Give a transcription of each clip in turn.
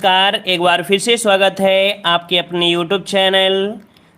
नमस्कार, एक बार फिर से स्वागत है आपके अपने यूट्यूब चैनल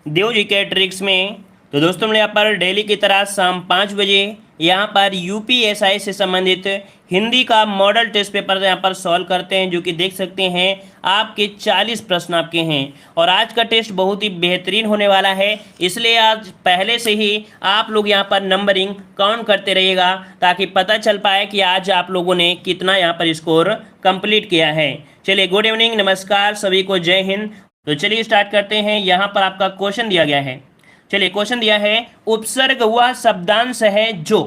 देव जी के ट्रिक्स में। तो दोस्तों यहाँ पर डेली की तरह शाम 5 बजे यहाँ पर यूपीएसआई से संबंधित हिंदी का मॉडल टेस्ट पेपर यहाँ पर सॉल्व करते हैं, जो कि देख सकते हैं आपके 40 प्रश्न आपके हैं। और आज का टेस्ट बहुत ही बेहतरीन होने वाला है, इसलिए आज पहले से ही आप लोग यहाँ पर नंबरिंग काउंट करते रहिएगा ताकि पता चल पाए कि आज आप लोगों ने कितना यहाँ पर स्कोर कंप्लीट किया है। चलिए, गुड इवनिंग, नमस्कार सभी को, जय हिंद। तो चलिए स्टार्ट करते हैं। यहाँ पर आपका क्वेश्चन दिया गया है। चलिए, क्वेश्चन दिया है उपसर्ग वह शब्दांश है जो,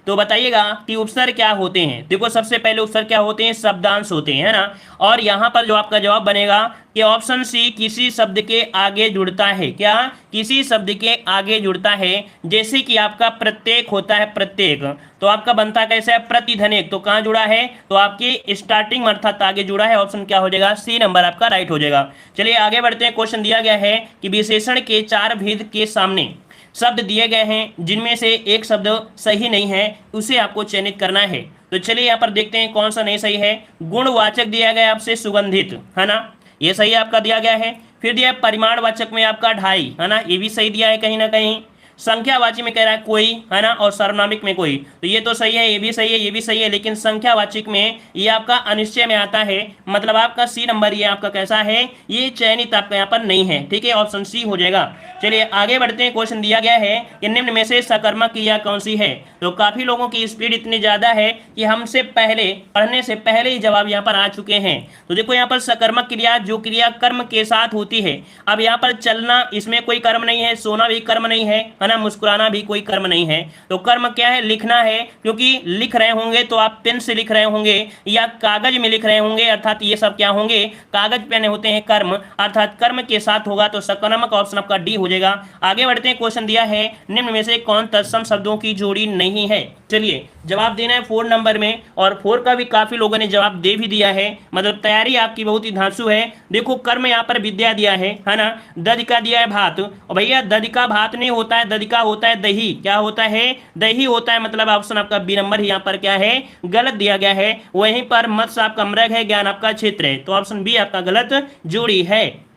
तो बताइएगा कि उपसर्ग क्या होते हैं। देखो, सबसे पहले उपसर्ग क्या होते हैं, शब्दांश होते हैं, है ना। और यहाँ पर जो आपका जवाब बनेगा कि ऑप्शन सी किसी शब्द के आगे जुड़ता है। क्या? किसी शब्द के आगे जुड़ता है, जैसे कि आपका प्रत्येक होता है, प्रत्येक तो आपका बनता कैसा है, प्रतिधनिक। तो कहाँ जुड़ा है, तो आपके स्टार्टिंग अर्थात आगे जुड़ा है। ऑप्शन क्या हो जाएगा, सी नंबर आपका राइट हो जाएगा। चलिए आगे बढ़ते हैं। क्वेश्चन दिया गया है कि विशेषण के 4 भेद के सामने शब्द दिए गए हैं, जिनमें से एक शब्द सही नहीं है, उसे आपको चयनित करना है। तो चलिए यहाँ पर देखते हैं कौन सा नहीं सही है। गुणवाचक दिया गया है आपसे सुगंधित, है ना, ये सही आपका दिया गया है। फिर दिया है परिमाणवाचक में आपका ढाई, है ना, ये भी सही दिया है कहीं ना कहीं। संख्यावाची में कह रहा है कोई, है ना, और सर्वनामिक में कोई, तो ये तो सही है, ये भी सही है, ये भी सही है। लेकिन संख्यावाचक में ये आपका अनिश्चय में आता है, मतलब आपका सी नंबर ये आपका कैसा है, ये चयनित आपका यहाँ पर नहीं है। ठीक है, ऑप्शन सी हो जाएगा। चलिए आगे बढ़ते हैं। क्वेश्चन दिया गया है कि निम्न में से सकर्मक क्रिया कौन सी है। तो काफी लोगों की स्पीड इतनी ज्यादा है कि हमसे पहले पढ़ने से पहले ही जवाब यहाँ पर आ चुके हैं। तो देखो यहाँ पर सकर्मक क्रिया, जो क्रिया कर्म के साथ होती है। अब यहाँ पर चलना, इसमें कोई कर्म नहीं है, सोना भी कर्म नहीं है ना, मुस्कुराना भी कोई कर्म नहीं है। तो कर्म क्या है, लिखना है, क्योंकि लिख रहे होंगे तो आप पेन से लिख रहे होंगे या कागज में लिख रहे होंगे, अर्थात ये सब क्या होंगे, कागज पेन होते हैं कर्म, अर्थात कर्म के साथ होगा। तो सकर्मक ऑप्शन आपका डी हो जाएगा। आगे बढ़ते हैं। क्वेश्चन दिया है निम्न में से कौन तत्सम शब्दों की जोड़ी नहीं है। चलिए जवाब देना है 4 नंबर में, और 4 का भी काफी लोगों ने जवाब दे भी दिया है, मतलब तैयारी आपकी बहुत ही धांसू है। देखो, कर्म यहाँ पर विद्या दिया है ना, दध का दिया है भात, और भैया दध का भात नहीं होता है, दध का होता है दही। क्या होता है, दही होता है, मतलब ऑप्शन आपका बी नंबर यहाँ पर क्या है, गलत दिया गया है। वहीं पर मत्स्य आपका मृग है, ज्ञान आपका क्षेत्र है, तो ऑप्शन बी आपका गलत जोड़ी है।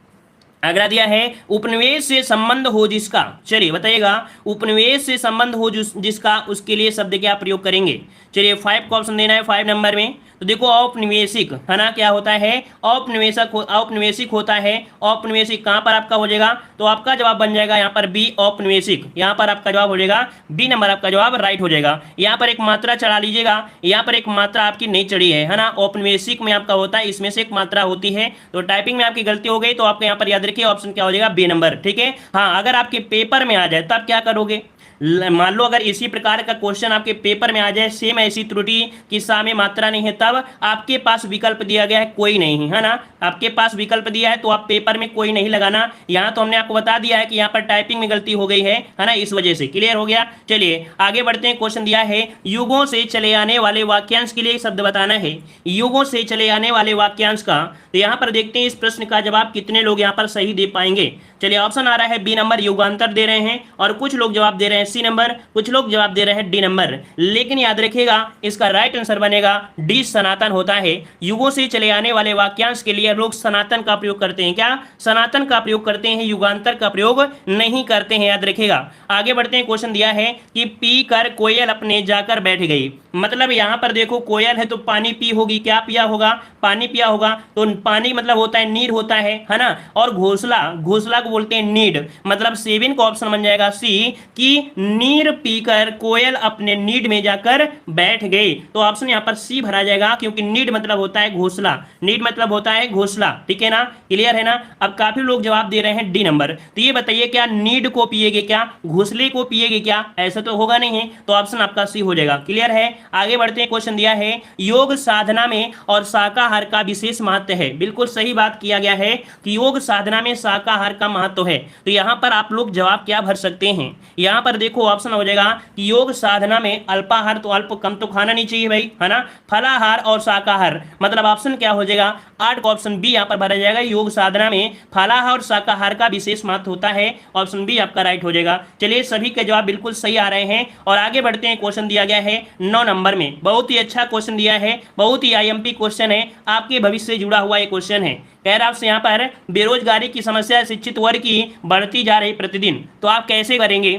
अगला दिया है उपनिवेश से संबंध हो जिसका। चलिए बताइएगा, उपनिवेश से संबंध हो जिसका, उसके लिए शब्द क्या प्रयोग करेंगे। चलिए 5 का ऑप्शन देना है 5 नंबर में। तो देखो, औपनिवेशिक, है ना, क्या होता है, औपनिवेशिक होता है। औपनिवेशिक कहाँ पर आपका हो जाएगा, तो आपका जवाब बन जाएगा यहाँ पर बी औपनिवेशिक। यहाँ पर आपका जवाब हो जाएगा बी नंबर, आपका जवाब राइट हो जाएगा। यहाँ पर एक मात्रा चढ़ा लीजिएगा, यहाँ पर एक मात्रा आपकी नहीं चढ़ी है ना, औपनिवेशिक में आपका होता है, इसमें से एक मात्रा होती है। तो टाइपिंग में आपकी गलती हो गई, तो आपको यहाँ पर याद रखिए ऑप्शन क्या हो जाएगा, बी नंबर। ठीक है, हाँ, अगर आपके पेपर में आ जाए तो आप क्या करोगे, मान लो अगर इसी प्रकार का क्वेश्चन आपके पेपर में आ जाए, सेम ऐसी त्रुटि कि सा में मात्रा नहीं है, तब आपके पास विकल्प दिया गया है कोई नहीं, है ना, आपके पास विकल्प दिया है, तो आप पेपर में कोई नहीं लगाना। यहाँ तो हमने आपको बता दिया है कि यहाँ पर टाइपिंग में गलती हो गई है ना, इस वजह से। क्लियर हो गया। चलिए आगे बढ़ते हैं। क्वेश्चन दिया है युगों से चले आने वाले वाक्यांश के लिए शब्द बताना है। युगों से चले आने वाले वाक्यांश का, तो यहाँ पर देखते हैं इस प्रश्न का जवाब कितने लोग यहाँ पर सही दे पाएंगे। चलिए, ऑप्शन आ रहा है बी नंबर, युगांतर दे रहे हैं, और कुछ लोग जवाब दे रहे हैं सी नंबर, कुछ लोग जवाब दे रहे हैं डी नंबर। लेकिन याद रखिएगा, इसका राइट आंसर बनेगा डी, सनातन होता है। युगों से चले आने वाले वाक्यांश के लिए लोग सनातन का प्रयोग करते हैं। क्या? सनातन का प्रयोग करते हैं, युगांतर का प्रयोग नहीं करते हैं, याद रखिएगा। आगे बढ़ते हैं। क्वेश्चन दिया है कि पी कर कोयल अपने जाकर बैठ गई। मतलब यहाँ पर देखो, कोयल है तो पानी पी होगी, क्या पिया होगा, पानी पिया होगा। तो पानी मतलब होता है नीर होता है ना, और घोंसला, घोंसला को बोलते हैं नीड, मतलब 7 का ऑप्शन बन जाएगा सी, कि नीर पीकर कोयल अपने नीड में जाकर बैठ गई। तो ऑप्शन यहाँ पर सी भरा जाएगा, क्योंकि नीड मतलब होता है घोंसला, नीड मतलब होता है घोंसला। ठीक है ना, क्लियर है ना। अब काफी लोग जवाब दे रहे हैं डी नंबर। तो ये बताइए, क्या नीड को पिएगे, क्या घोंसले को पिएगे, क्या ऐसा तो होगा नहीं है, तो ऑप्शन आपका सी हो जाएगा। क्लियर है। आगे बढ़ते हैं। क्वेश्चन दिया है योग साधना में और शाकाहार का विशेष महत्व है। बिल्कुल सही बात किया गया है कि योग साधना में शाकाहार का महत्व है। तो यहाँ पर आप लोग जवाब क्या भर सकते हैं, यहाँ पर देखो ऑप्शन हो जाएगा कि योग साधना में अल्पाहार, तो अल्प कम तो खाना नहीं चाहिए भाई, है ना। फलाहार और शाकाहार, मतलब ऑप्शन क्या हो जाएगा, 8 का ऑप्शन बी यहाँ पर भरा जाएगा। योग साधना में फलाहार और शाकाहार का विशेष महत्व होता है, ऑप्शन बी आपका राइट हो जाएगा। चलिए सभी के जवाब बिल्कुल सही आ रहे हैं और आगे बढ़ते हैं। क्वेश्चन दिया गया है 9 नंबर में, बहुत ही अच्छा क्वेश्चन दिया है, बहुत ही आईएमपी क्वेश्चन है, आपके भविष्य से जुड़ा हुआ ये क्वेश्चन है। कह रहा आपसे यहाँ पर बेरोजगारी की समस्या शिक्षित वर्ग की बढ़ती जा रही प्रतिदिन, तो आप कैसे करेंगे,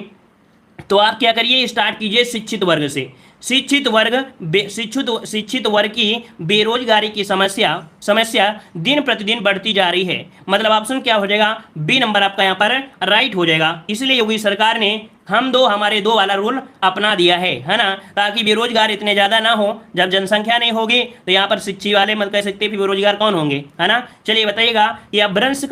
तो आप क्या करिए, स्टार्ट कीजिए शिक्षित वर्ग से। शिक्षित वर्ग की बेरोजगारी की समस्या दिन प्रतिदिन बढ़ती जा रही है, मतलब ऑप्शन क्या हो जाएगा, बी नंबर आपका यहाँ पर राइट हो जाएगा। इसलिए योगी सरकार ने हम दो हमारे दो वाला रूल अपना दिया है ना, ताकि बेरोजगार इतने ज्यादा ना हो। जब जनसंख्या नहीं होगी तो यहाँ पर शिक्षित वाले मत कह सकते कि बेरोजगार कौन होंगे, है ना। चलिए बताइएगा कि अपभ्रंश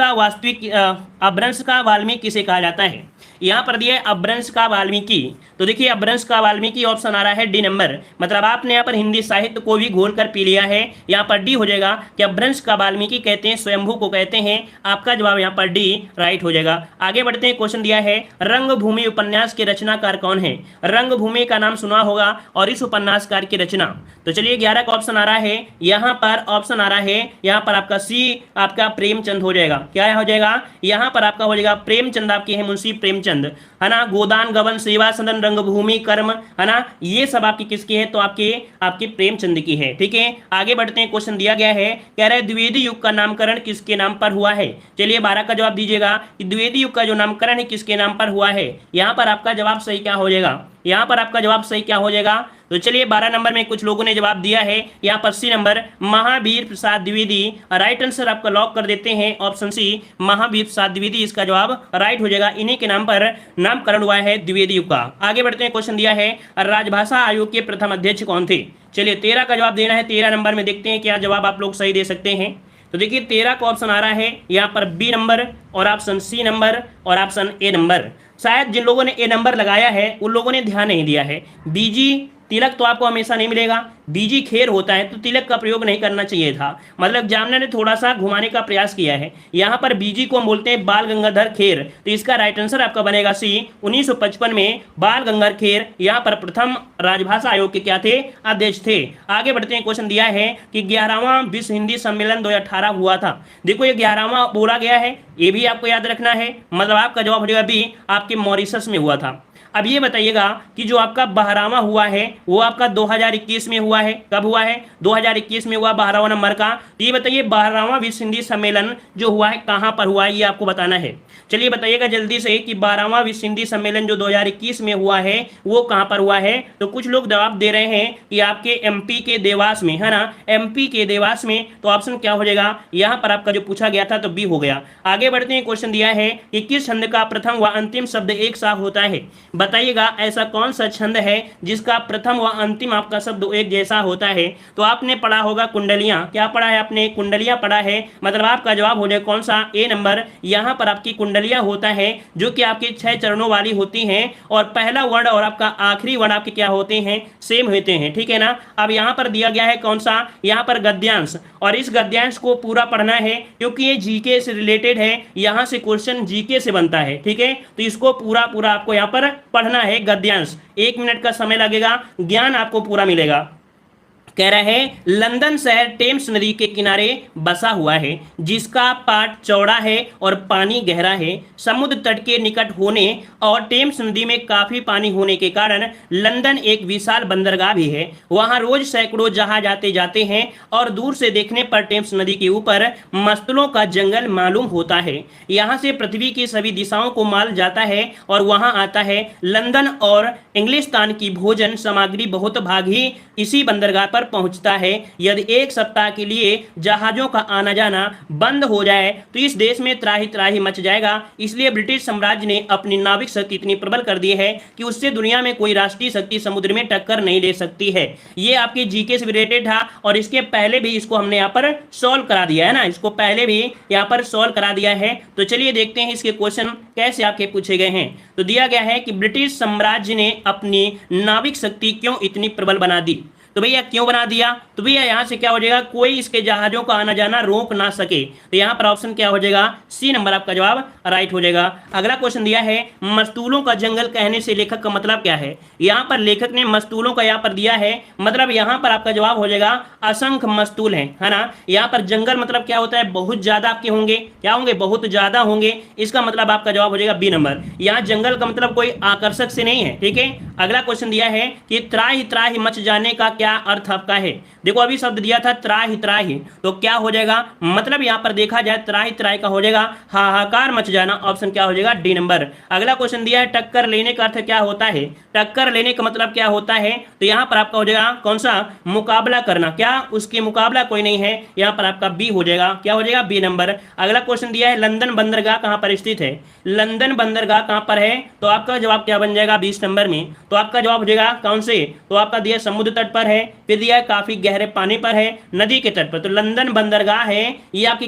का वाल्मीकि किसे कहा जाता है। यहाँ पर दिया है अपभ्रंश का वाल्मीकि, तो देखिए अपभ्रंश का वाल्मीकि ऑप्शन आ रहा है डी नंबर, मतलब आपने यहाँ पर हिंदी साहित्य को भी घोल कर पी लिया है। यहाँ पर डी हो जाएगा कि अपभ्रंश का वाल्मीकि कहते हैं, स्वयंभू को कहते हैं। आपका जवाब यहाँ पर डी राइट हो जाएगा। आगे बढ़ते हैं। क्वेश्चन दिया है रंगभूमि उपन्यास के रचनाकार कौन है। रंगभूमि का नाम सुना होगा और इस उपन्यासकार की रचना, तो चलिए 11 का ऑप्शन आ रहा है, यहाँ पर ऑप्शन आ रहा है, यहाँ पर आपका सी आपका प्रेमचंद हो जाएगा। क्या हो जाएगा, यहाँ पर आपका हो जाएगा प्रेमचंद, आपके हैं मुंशी प्रेमचंद, है ना। गोदान गबन सेवा सदन रंगभूमि कर्म, है ना, ये सब आपकी किसकी है, तो आपके प्रेमचंद की है। ठीक है, आगे बढ़ते हैं। क्वेश्चन दिया गया है, कह रहा है द्विवेदी युग का नामकरण किसके नाम पर हुआ है। चलिए 12 का जवाब दीजिएगा कि द्विवेदी युग का जो नामकरण है किसके नाम पर हुआ है। यहाँ पर आपका जवाब सही क्या हो जाएगा, यहाँ पर आपका जवाब सही क्या हो जाएगा, तो चलिए 12 नंबर में कुछ लोगों ने जवाब दिया है, यहाँ पर सी number Mahavir Prasad Dwivedi, right answer आपका लॉक कर देते हैं, ऑप्शन सी महावीर प्रसाद द्विवेदी इसका जवाब राइट हो जाएगा। इन्हीं के नाम पर नामकरण हुआ है द्विवेदी युग का। आगे बढ़ते हैं। क्वेश्चन दिया है राजभाषा आयोग के प्रथम अध्यक्ष कौन थे। चलिए 13 का जवाब देना है। 13 नंबर में देखते हैं क्या जवाब आप लोग सही दे सकते हैं। तो देखिए 13 का ऑप्शन आ रहा है यहाँ पर बी नंबर और ऑप्शन सी नंबर और ऑप्शन ए नंबर। शायद जिन लोगों ने ए नंबर लगाया है उन लोगों ने ध्यान नहीं दिया है। बीजी तिलक तो आपको हमेशा नहीं मिलेगा, बीजी खेर होता है, तो तिलक का प्रयोग नहीं करना चाहिए था। मतलब जामना ने थोड़ा सा घुमाने का प्रयास किया है। यहाँ पर बीजी को हम बोलते हैं बाल गंगाधर खेर, तो इसका राइट आंसर आपका बनेगा सी। 1955 में बाल गंगाधर खेर यहाँ पर प्रथम राजभाषा आयोग के क्या थे, अध्यक्ष थे। आगे बढ़ते हैं। क्वेश्चन दिया है कि 11वां विश्व हिंदी सम्मेलन 2018 हुआ था। देखो ये 11वां बोला गया है, ये भी आपको याद रखना है, मतलब आपका जवाब हो जाएगा बी, आपके मॉरिशस में हुआ था। अब ये बताइएगा कि जो आपका 12वां हुआ है वो आपका 2021 में हुआ है। कब हुआ है, 2021 में हुआ 12वां नंबर का। तो ये बताइए 12वां विश्व हिंदी सम्मेलन जो हुआ है कहाँ पर हुआ है, ये आपको बताना है। चलिए बताइएगा जल्दी से कि 12वां विश्व हिंदी सम्मेलन जो 2021 में हुआ है वो कहाँ पर हुआ है। तो कुछ लोग जवाब दे रहे हैं कि आपके एमपी के देवास में, है ना, एमपी के देवास में। तो ऑप्शन क्या हो जाएगा, यहाँ पर आपका जो पूछा गया था तो बी हो गया। आगे बढ़ते हैं। क्वेश्चन दिया है कि किस छंद का प्रथम व अंतिम शब्द एक साथ होता है। बताइएगा ऐसा कौन सा छंद है जिसका प्रथम व अंतिम आपका शब्द एक जैसा होता है। तो आपने पढ़ा होगा कुंडलियां, क्या पढ़ा है आपने, कुंडलियां पढ़ा है, मतलब आपका जवाब हो जाए कौन सा, ए नंबर। यहाँ पर आपकी कुंडलियां होता है जो कि आपके 6 चरणों वाली होती हैं और पहला वर्ण और आपका आखिरी वर्ण आपके क्या होते हैं, सेम होते हैं। ठीक है ना। अब यहाँ पर दिया गया है कौन सा, यहाँ पर गद्यांश, और इस गद्यांश को पूरा पढ़ना है क्योंकि ये जीके से रिलेटेड है, यहाँ से क्वेश्चन जीके से बनता है। ठीक है, तो इसको पूरा आपको यहाँ पर पढ़ना है गद्यांश। 1 मिनट का समय लगेगा, ज्ञान आपको पूरा मिलेगा। कह रहा है लंदन शहर टेम्स नदी के किनारे बसा हुआ है जिसका पाट चौड़ा है और पानी गहरा है। समुद्र तट के निकट होने और टेम्स नदी में काफी पानी होने के कारण लंदन एक विशाल बंदरगाह भी है। वहां रोज सैकड़ों जहाज आते जाते हैं और दूर से देखने पर टेम्स नदी के ऊपर मस्तलों का जंगल मालूम होता है। यहाँ से पृथ्वी की सभी दिशाओं को माल जाता है और वहां आता है। लंदन और इंग्लिस्तान की भोजन सामग्री बहुत भाग ही इसी बंदरगाह पर पहुंचता है। यदि एक सप्ताह के लिए जहाजों का आना जाना बंद हो जाए तो इस देश में त्राही त्राही मच जाएगा। इसलिए ब्रिटिश साम्राज्य ने अपनी नाविक शक्ति इतनी प्रबल कर दी है कि उससे दुनिया में कोई राष्ट्रीय शक्ति समुद्र में टक्कर नहीं ले सकती है। ये आपके जीके से रिलेटेड था और इसके पहले भी इसको हमने यहाँ पर सॉल्व करा दिया है ना, इसको पहले भी यहाँ पर सॉल्व करा दिया है। तो चलिए देखते हैं इसके क्वेश्चन कैसे आपके पूछे गए हैं। तो दिया गया है कि ब्रिटिश साम्राज्य ने अपनी नाविक शक्ति क्यों इतनी प्रबल बना दी। तो भैया क्यों बना दिया, तो भैया यहाँ से क्या हो जाएगा, कोई इसके जहाजों का आना जाना रोक ना सके, तो यहाँ पर ऑप्शन क्या हो जाएगा, सी नंबर आपका जवाब राइट हो जाएगा। अगला क्वेश्चन दिया है मस्तूलों का जंगल कहने से लेखक का मतलब क्या है। यहाँ पर लेखक ने मस्तूलों का यहाँ पर दिया है, मतलब यहाँ पर आपका जवाब हो जाएगा असंख्य मस्तूल है ना। यहाँ पर जंगल मतलब क्या होता है, बहुत ज्यादा आपके होंगे, क्या होंगे, बहुत ज्यादा होंगे, इसका मतलब आपका जवाब हो जाएगा बी नंबर। यहाँ जंगल का मतलब कोई आकर्षक से नहीं है, ठीक है। अगला क्वेश्चन दिया है कि त्राहि त्राहि मच जाने का क्या अर्थ आपका है। देखो अभी शब्द दिया था त्राहि त्राहि, तो क्या हो जाएगा, मतलब यहाँ पर देखा जाए त्राहि त्राहि का हो जाएगा हाहाकार मच जाना, ऑप्शन क्या हो जाएगा, डी नंबर। अगला क्वेश्चन दिया है टक्कर लेने का अर्थ क्या होता है। टक्कर लेने का मतलब क्या होता है, तो यहाँ पर आपका हो जाएगा कौन सा, मुकाबला करना, क्या उसके मुकाबला कोई नहीं है, यहाँ पर आपका बी हो जाएगा, क्या हो जाएगा, बी नंबर। अगला क्वेश्चन दिया है लंदन बंदरगाह कहाँ पर स्थित है। लंदन बंदरगाह कहाँ पर है, तो आपका जवाब क्या बन जाएगा 20 नंबर में, तो आपका जवाब हो जाएगा कौन से, तो आपका दिया समुद्र तट पर है, फिर दिया है काफी गहरे पानी पर है, नदी के तट पर, तो लंदन बंदरगाह है ये आपकी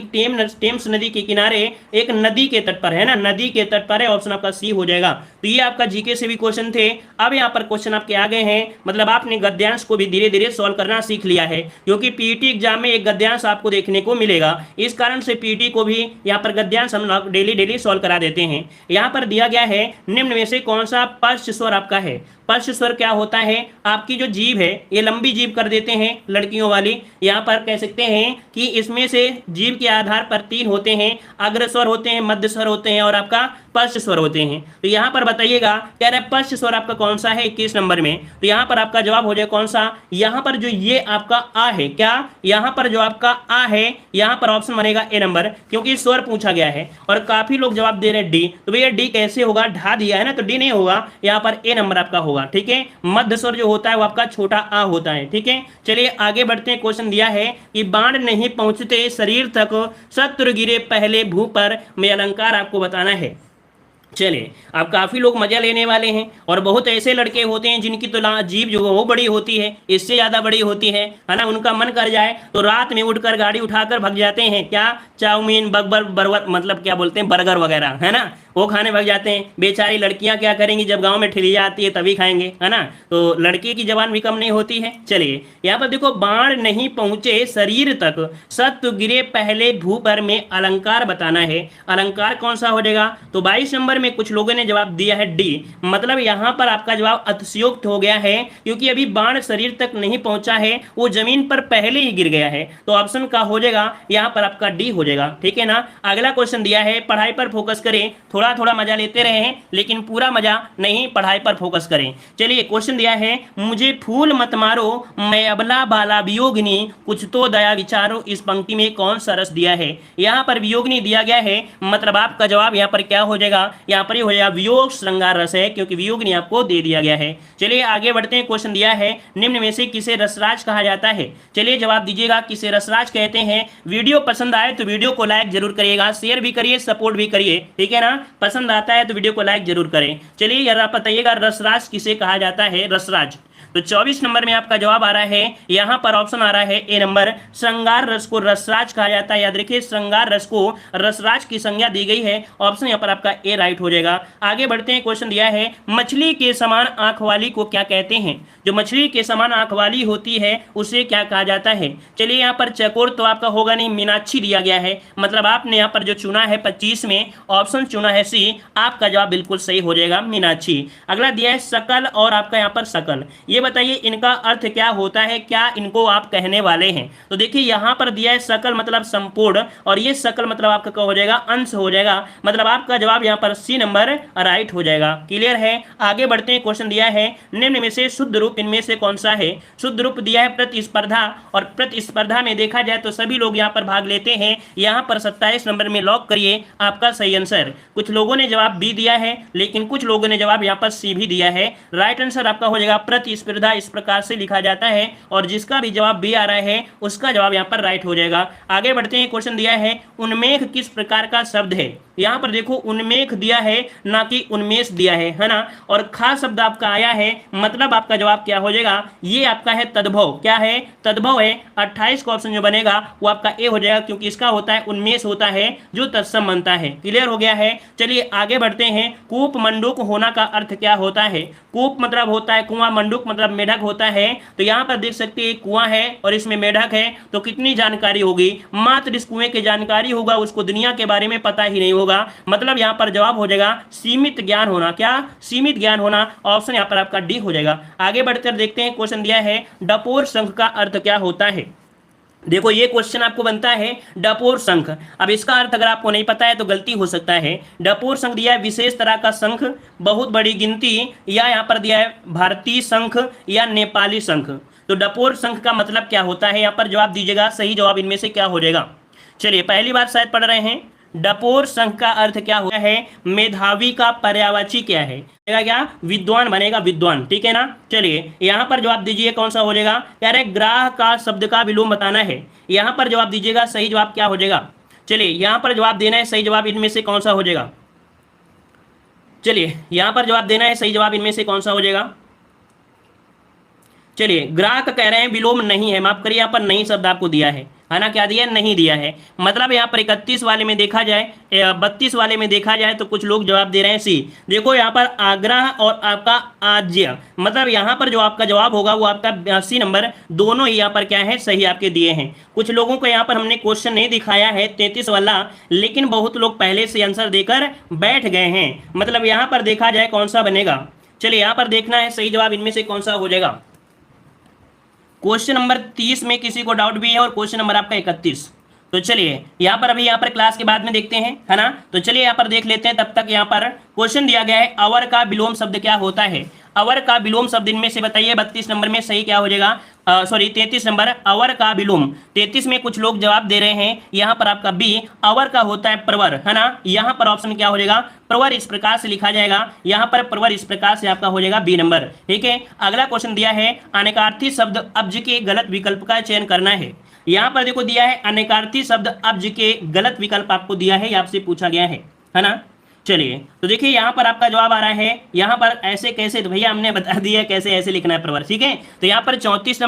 टेम्स नदी के किनारे एक नदी के तट पर है ना, नदी के तट पर है, ऑप्शन आपका सी हो जाएगा। तो ये आपका जीके से भी क्वेश्चन थे। अब यहाँ पर क्वेश्चन आपके आ गए हैं, मतलब आपने गद्यांश को भी धीरे धीरे सॉल्व करना सीख लिया है, क्योंकि पीटी एग्जाम में एक गद्यांश आपको देखने को मिलेगा, इस कारण से पीटी को भी यहाँ पर गद्यांश हम लोग डेली डेली सॉल्व करा देते हैं। यहाँ पर दिया गया है निम्न में से कौन सा पश्च स्वर आपका है। पश्च स्वर क्या होता है, आपकी जो जीभ है ये लंबी जीभ कर देते हैं लड़कियों वाली, यहाँ पर कह सकते हैं कि इसमें से जीभ के आधार पर 3 होते हैं, अग्र स्वर होते हैं, मध्य स्वर होते हैं और आपका पश्च स्वर होते हैं। तो यहाँ पर बताइएगा कह रहे पश्च स्वर आपका कौन सा है 21 नंबर में, तो यहाँ पर आपका जवाब हो जाए कौन सा, यहाँ पर जो ये आपका आ है, क्या यहाँ पर जो आपका आ है यहाँ पर ऑप्शन बनेगा ए नंबर, क्योंकि स्वर पूछा गया है और काफी लोग जवाब दे रहे हैं डी, तो भैया डी कैसे होगा, ढा दिया है ना, तो डी नहीं होगा, यहाँ पर ए नंबर आपका होगा, ठीक है। मध्य स्वर जो होता है वो आपका छोटा आ होता है, ठीक है। चलिए आगे बढ़ते हैं। क्वेश्चन दिया है कि बाण नहीं पहुंचते शरीर तक, शत्रु गिरे पहले भू पर, में अलंकार आपको बताना है। चलिए अब काफी लोग मजा लेने वाले हैं, और बहुत ऐसे लड़के होते हैं जिनकी तो जीभ जो वो बड़ी होती है, इससे ज्यादा बड़ी होती है ना, उनका मन कर जाए तो रात में उठकर गाड़ी उठाकर भाग जाते हैं, क्या चाउमीन बर्गर मतलब क्या बोलते हैं बर्गर वगैरह, है ना, वो खाने भाग जाते हैं। बेचारी लड़कियां क्या करेंगी, जब गांव में ठिलिया आती है तभी खाएंगे, है ना, तो लड़के की जबान भी कम नहीं होती है। चलिए यहाँ पर देखो बाण नहीं पहुंचे शरीर तक, शत्रु गिरे पहले भू पर, में अलंकार बताना है। अलंकार कौन सा हो जाएगा, तो 22 नंबर में कुछ लोगों ने जवाब दिया है डी, मतलब यहाँ पर आपका जवाब अतिशयोक्त हो गया है, क्योंकि अभी बाण शरीर तक नहीं पहुंचा है, वो जमीन पर पहले ही गिर गया है, तो ऑप्शन का हो जाएगा यहाँ पर आपका डी हो जाएगा, ठीक है ना। अगला क्वेश्चन दिया है पढ़ाई पर फोकस करें, थोड़ा थोड़ा मजा लेते रहे लेकिन पूरा मजा नहीं, पढ़ाई पर फोकस करें। चलिए क्वेश्चन दिया है मुझे फूल मत मारो मैं अबला बाला वियोगिनी, कुछ तो दया विचारो, इस पंक्ति में कौन सा रस दिया है। यहाँ पर वियोगिनी दिया गया है, मतलब आपका जवाब यहाँ पर क्या हो जाएगा, यहाँ पर हो जाएगा वियोग श्रृंगार रस है, क्योंकि वियोगिनी आपको दे दिया गया है। चलिए आगे बढ़ते हैं। क्वेश्चन दिया है निम्न में से किसे रसराज कहा जाता है। चलिए जवाब दीजिएगा किसे रसराज कहते हैं। वीडियो पसंद आए तो वीडियो को लाइक जरूर करिएगा, शेयर भी करिए, सपोर्ट भी करिए, ठीक है ना। पसंद आता है तो वीडियो को लाइक जरूर करें। चलिए यार आप बताइएगा रसराज किसे कहा जाता है, रसराज। तो 24 नंबर में आपका जवाब आ रहा है, यहाँ पर ऑप्शन आ रहा है ए नंबर, श्रृंगार रस को रसराज कहा जाता है। याद रखिए श्रृंगार रस को रसराज की संज्ञा दी गई है, ऑप्शन यहाँ पर आपका ए राइट हो जाएगा। आगे बढ़ते हैं। क्वेश्चन दिया है मछली के समान आंख वाली को क्या कहते हैं। जो मछली के समान आंख वाली होती है उसे क्या कहा जाता है। चलिए यहाँ पर चकोर तो आपका होगा नहीं, मीनाक्षी दिया गया है, मतलब आपने यहाँ पर जो चुना है 25 में ऑप्शन चुना है सी, आपका जवाब बिल्कुल सही हो जाएगा मीनाक्षी। अगला दिया है सकल और आपका यहाँ पर सकल, ये बताइए इनका अर्थ क्या होता है, क्या इनको आप कहने वाले हैं। तो देखिए यहाँ पर दिया है सकल मतलब संपूर्ण, और ये सकल मतलब आपका क्या हो जाएगा, अंश हो जाएगा, मतलब आपका जवाब यहाँ पर सी नंबर राइट हो जाएगा। क्लियर है। आगे बढ़ते हैं। क्वेश्चन दिया है निम्न में से शुद्ध रूप इनमें से कौन सा है। शुद्ध रूप दिया है प्रतिस्पर्धा, और प्रतिस्पर्धा में देखा जाए तो सभी लोग यहाँ पर भाग लेते हैं। यहाँ पर 27 नंबर में लॉक करिए आपका सही आंसर। कुछ लोगों ने जवाब बी दिया है, लेकिन कुछ लोगों ने जवाब यहाँ पर सी भी दिया है। राइट आंसर आपका हो जाएगा प्रतिस्पर्धा, इस प्रकार से लिखा जाता है, और जिसका भी जवाब बी आ रहा है उसका जवाब यहाँ पर राइट हो जाएगा। आगे बढ़ते हैं। क्वेश्चन दिया है उन्मेष किस प्रकार का शब्द है। यहाँ पर देखो उन्मेख दिया है, ना कि उन्मेष दिया है ना। और खा शब्द आपका आया है, मतलब आपका जवाब क्या हो जाएगा, ये आपका है तद्भव। क्या है, तद्भव है। 28 का ऑप्शन जो बनेगा वो आपका ए हो जाएगा, क्योंकि इसका होता है उन्मेष होता है जो तत्सम बनता है। क्लियर हो गया है। चलिए आगे बढ़ते हैं। कूप मंडूक होना का अर्थ क्या होता है। कूप मतलब होता है कुआं, मंडूक मतलब मेढक होता है। तो यहाँ पर देख सकते हैं कुआं है और इसमें मेढक है, तो कितनी जानकारी होगी, मात्र इस कुएं की जानकारी होगा, उसको दुनिया के बारे में पता ही नहीं होगा। मतलब यहाँ पर जवाब हो जाएगा सीमित ज्ञान होना। क्या, सीमित ज्ञान होना। ऑप्शन यहाँ पर आपका डी हो जाएगा। आगे बढ़कर देखते हैं, क्वेश्चन दिया है डपोर शंख का अर्थ क्या होता है। देखो ये क्वेश्चन आपको बनता है डपोर शंख। अब इसका अर्थ अगर आपको नहीं पता है तो गलती हो सकता है। डपोर शंख दिया है विशेष तरह का शंख, बहुत बड़ी गिनती, या यहाँ पर दिया है भारतीय शंख या नेपाली शंख। तो डपोर शंख का मतलब क्या होता है, यहाँ पर जवाब दीजिएगा। सही जवाब इनमें से क्या हो जाएगा। चलिए पहली बार शायद पढ़ रहे हैं। डपोर शंख का अर्थ क्या होता है, मेधावी का पर्यायवाची क्या है, क्या, विद्वान बनेगा, विद्वान। ठीक है ना। चलिए यहाँ पर जवाब दीजिए कौन सा हो जाएगा। कह रहे ग्राह का शब्द का विलोम बताना है। यहाँ पर जवाब दीजिएगा, सही जवाब क्या हो जाएगा। चलिए यहाँ पर जवाब देना है, सही जवाब इनमें से कौन सा हो जाएगा। चलिए यहाँ पर जवाब देना है, सही जवाब इनमें से कौन सा हो जाएगा। चलिए ग्राहक कह रहे हैं विलोम नहीं है, माफ करिए यहाँ पर नहीं शब्द आपको दिया है ना। क्या दिया है, नहीं दिया है। मतलब यहाँ पर 31 वाले में देखा जाए, 32 वाले में देखा जाए तो कुछ लोग जवाब दे रहे हैं सी। देखो यहाँ पर आग्रह और आपका आज्य, मतलब यहाँ पर जो आपका जवाब होगा वो आपका सी नंबर, दोनों ही यहाँ पर क्या है, सही आपके दिए हैं। कुछ लोगों को यहाँ पर हमने क्वेश्चन नहीं दिखाया है 33 वाला, लेकिन बहुत लोग पहले से आंसर देकर बैठ गए हैं। मतलब यहाँ पर देखा जाए कौन सा बनेगा। चलिए यहाँ पर देखना है सही जवाब इनमें से कौन सा हो जाएगा। क्वेश्चन नंबर 30 में किसी को डाउट भी है और क्वेश्चन नंबर आपका 31। तो चलिए यहाँ पर अभी यहाँ पर क्लास के बाद में देखते हैं, है ना। तो चलिए यहाँ पर देख लेते हैं। तब तक यहाँ पर क्वेश्चन दिया गया है अवर का विलोम शब्द क्या होता है। अवर का विलोम शब्द इनमें से बताइए। 32 नंबर में सही क्या हो जाएगा, सॉरी 33 नंबर, अवर का विलोम। 33 में कुछ लोग जवाब दे रहे हैं, यहाँ पर आपका बी, अवर का होता है प्रवर, है ना। यहाँ पर ऑप्शन क्या हो जाएगा, प्रवर इस प्रकार से लिखा जाएगा। यहाँ पर प्रवर इस प्रकार से आपका हो जाएगा बी नंबर। ठीक है। अगला क्वेश्चन दिया है अनेकार्थी शब्द अब्ज के गलत विकल्प का चयन करना है। यहाँ पर देखो दिया है अनेकार्थी शब्द अब्ज के गलत विकल्प आपको दिया है, आपसे पूछा गया है ना। चलिए तो देखिए यहाँ पर आपका जवाब आ रहा है, यहाँ पर ऐसे कैसे, तो भैया हमने बता दिया कैसे ऐसे लिखना है प्रवर। ठीक है। तो यहाँ पर 34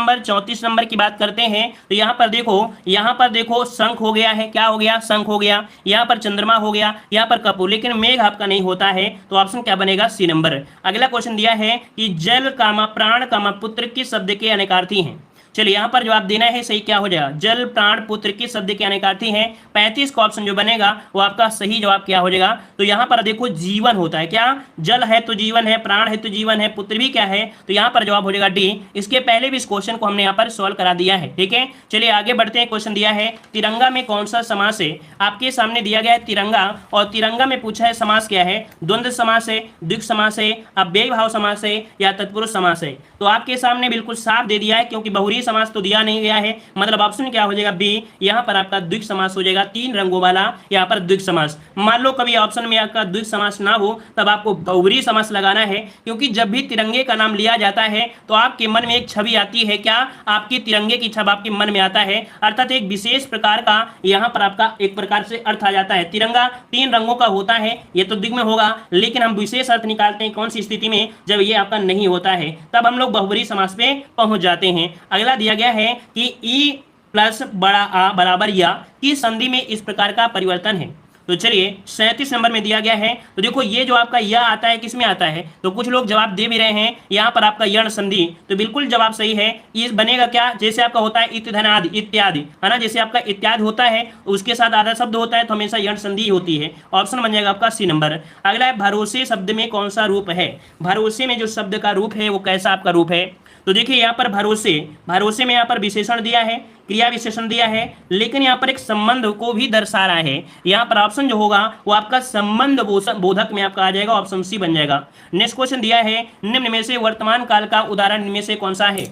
नंबर की बात करते हैं। तो यहाँ पर देखो शंख हो गया है, क्या हो गया, शंख हो गया। यहाँ पर चंद्रमा हो गया, यहाँ पर कपूर, लेकिन मेघ आपका नहीं होता है। तो ऑप्शन क्या बनेगा, सी नंबर। अगला क्वेश्चन दिया है कि जल कामा प्राण कामा पुत्र किस शब्द के अनेकार्थी हैं। चलिए यहाँ पर जवाब देना है, सही क्या हो जाएगा, जल प्राण पुत्र किस शब्द के अनेकार्थी हैं। 35 का ऑप्शन जो बनेगा वो आपका सही जवाब क्या हो जाएगा। तो यहाँ पर देखो जीवन होता है, क्या, जल है तो जीवन है, प्राण है तो जीवन है, पुत्र भी क्या है। तो यहाँ पर जवाब हो जाएगा डी। इसके पहले भी इस क्वेश्चन को हमने यहाँ पर सॉल्व करा दिया है। ठीक है। चलिए आगे बढ़ते हैं। क्वेश्चन दिया है तिरंगा में कौन सा समास है। आपके सामने दिया गया है तिरंगा, और तिरंगा में पूछा है समास क्या है, द्वंद्व समास है, द्विग समास है, अव्ययी भाव समास है, या तत्पुरुष समास है। तो आपके सामने बिल्कुल साफ दे दिया है, क्योंकि बहुरी समास तो दिया नहीं गया है। मतलब ऑप्शन क्या हो जाएगा, बी। यहाँ पर आपका द्विग समास हो जाएगा, 3 रंगों वाला यहाँ पर द्विग समास। मान लो कभी ऑप्शन में आपका द्विग समास ना हो, तब आपको बहुरी समास लगाना है, क्योंकि जब भी तिरंगे का नाम लिया जाता है तो आपके मन में एक छवि आती है, क्या, आपकी तिरंगे की छवि आपके मन में आता है, अर्थात एक विशेष प्रकार का यहाँ पर आपका एक प्रकार से अर्थ आ जाता है। तिरंगा 3 रंगों का होता है, ये तो द्विग में होगा, लेकिन हम विशेष अर्थ निकालते हैं कौन सी स्थिति में, जब ये आपका नहीं होता है, तब हम लोग बहुबरी समास पे पहुंच जाते हैं। अगला दिया गया है कि ई प्लस बड़ा आ बराबर या की संधि में इस प्रकार का परिवर्तन है। तो चलिए 37 नंबर में दिया गया है। तो देखो ये जो आपका या आता है किसमें आता है, तो कुछ लोग जवाब दे भी रहे हैं यहाँ पर आपका यण संधि। तो बिल्कुल जवाब सही है। ये बनेगा क्या, जैसे आपका होता है इत धन आदि इत्यादि, है ना। जैसे आपका इत्यादि होता है उसके साथ आधा शब्द होता है, तो हमेशा यण संधि होती है। ऑप्शन बन जाएगा आपका सी नंबर। अगला है भरोसे शब्द में कौन सा रूप है। भरोसे में जो शब्द का रूप है वो कैसा आपका रूप है। तो देखिए यहाँ पर भरोसे में यहाँ पर विशेषण दिया है, क्रिया विशेषण दिया है, लेकिन यहाँ पर एक संबंध को भी दर्शा रहा है। यहाँ पर ऑप्शन जो होगा वो आपका संबंध बोधक में आपका आ जाएगा, ऑप्शन सी बन जाएगा। नेक्स्ट क्वेश्चन दिया है निम्न में से वर्तमान काल का उदाहरण इनमें से कौन सा है।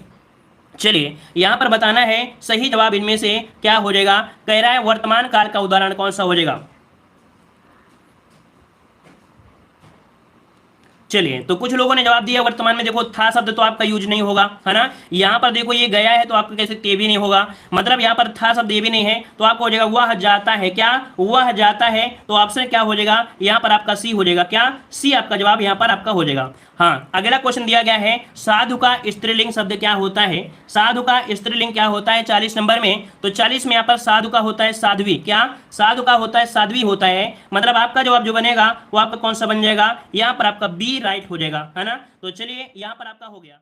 चलिए यहाँ पर बताना है सही जवाब इनमें से क्या हो जाएगा। कह रहा है वर्तमान काल का उदाहरण कौन सा हो जाएगा। चलिए, तो कुछ लोगों ने जवाब दिया वर्तमान में देखो था शब्द तो आपका यूज नहीं होगा, है ना। यहाँ पर देखो ये गया है तो आपका कह सकते ये भी नहीं होगा, मतलब यहाँ पर था शब्द ये भी नहीं है, तो आपको हो जाएगा वह जाता है, क्या वह जाता है, तो ऑप्शन क्या हो जाएगा यहाँ पर आपका सी हो जाएगा, क्या सी आपका जवाब यहाँ पर आपका हो जाएगा। हाँ, अगला क्वेश्चन दिया गया है साधु का स्त्रीलिंग शब्द क्या होता है, साधु का स्त्रीलिंग क्या होता है 40 नंबर में, तो 40 में यहाँ पर साधु का होता है साध्वी, क्या साधु का होता है साध्वी होता है, मतलब आपका जवाब जो बनेगा वो आपका कौन सा बन जाएगा, यहाँ पर आपका बी राइट हो जाएगा, है ना। तो चलिए यहाँ पर आपका हो गया।